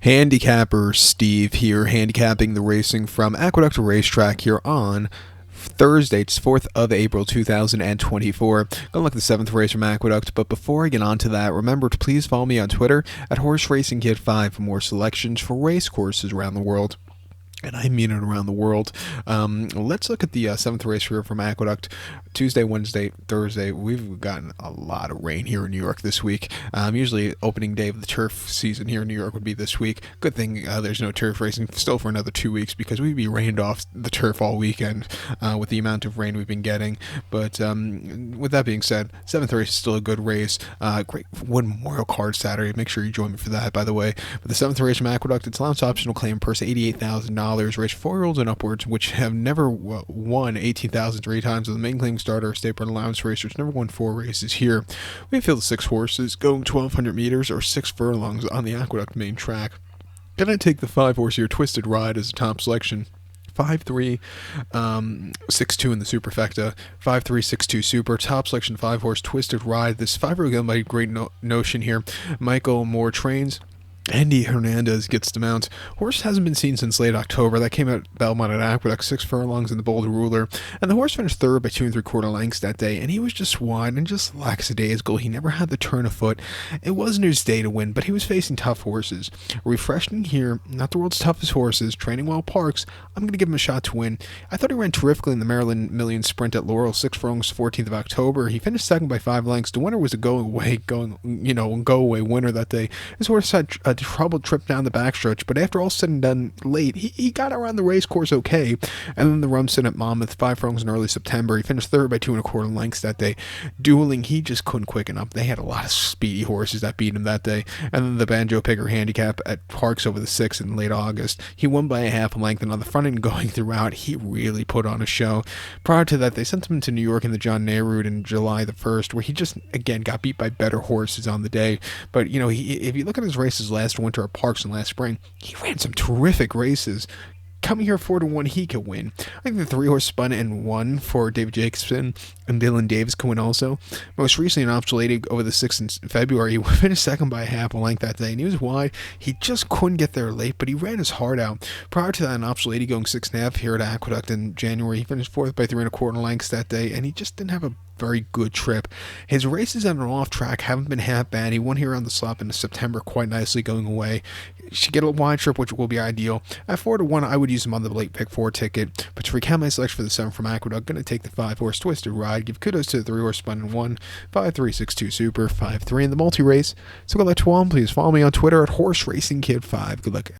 Handicapper Steve here, handicapping the racing from Aqueduct Racetrack here on Thursday, it's 4th of April 2024. Gonna look at the 7th race from Aqueduct, but before I get on to that, remember to please follow me on Twitter at HorseRacingKid5 for more selections for race courses around the world. And I mean it around the world. Let's look at the 7th race here from Aqueduct. Tuesday, Wednesday, Thursday. We've gotten a lot of rain here in New York this week. Usually opening day of the turf season here in New York would be this week. Good thing there's no turf racing still for another 2 weeks because we'd be rained off the turf all weekend with the amount of rain we've been getting. But with that being said, 7th race is still a good race. Great Wood Memorial Card Saturday. Make sure you join me for that, by the way. But the 7th race from Aqueduct, it's allowance optional claim purse $88,000. Race 4-year-olds and upwards, which have never won 18,000 3 times. With the main claim starter, state bred allowance racers never won 4 races here. We field 6 horses going 1,200 meters or 6 furlongs on the Aqueduct main track. Gonna take the 5-horse here, Twisted Ride, as a top selection. 5-3, 6-2 in the superfecta, 5-3, 6-2 super, top selection 5-horse Twisted Ride. This 5-year-old gun by Great Notion here. Michael Moore trains. Andy Hernandez gets the mount. Horse hasn't been seen since late October. That came at Belmont at Aqueduct, 6 furlongs in the Boulder Ruler. And the horse finished third by 2 3/4 lengths that day, and he was just wide and just lackadaisical. He never had the turn of foot. It wasn't his day to win, but he was facing tough horses. Refreshing here, not the world's toughest horses, training well Parks. I'm going to give him a shot to win. I thought he ran terrifically in the Maryland Million Sprint at Laurel, 6 furlongs, 14th of October. He finished second by 5 lengths. The winner was a go-away winner that day. His horse had a troubled trip down the backstretch, but after all said and done late, he got around the race course okay. And then the Rumson at Monmouth, 5 furlongs in early September. He finished third by 2 1/4 lengths that day. Dueling, he just couldn't quicken up. They had a lot of speedy horses that beat him that day. And then the Banjo Picker handicap at Parks over the 6th in late August. He won by a half a length, and on the front end going throughout, he really put on a show. Prior to that, they sent him to New York in the John Nehru in July the 1st, where he just, again, got beat by better horses on the day. But, if you look at his races last winter at Parks and last spring, he ran some terrific races. Coming here 4-1, he could win. I think the 3-horse spun and won for David Jacobson, and Dylan Davis could win also. Most recently, an Optionality over the 6th in February, he finished second by a half a length that day, and he was wide. He just couldn't get there late, but he ran his heart out. Prior to that, an Optionality going 6.5 here at Aqueduct in January, he finished 4th by 3 1/4 lengths that day, and he just didn't have a very good trip. His races on and off track haven't been half bad. He won here on the slop in September quite nicely going away. He should get a wide trip, which will be ideal. At 4-1, I would use him on the late pick 4 ticket. But to recount my selection for the 7 from Aqueduct, I'm going to take the 5-horse Twisted Ride. Give kudos to the 3-horse Spun and 1, 5-3, 6-2 Super, 5-3 in the multi-race. So good luck to all. Please follow me on Twitter at HorseRacingKid5. Good luck.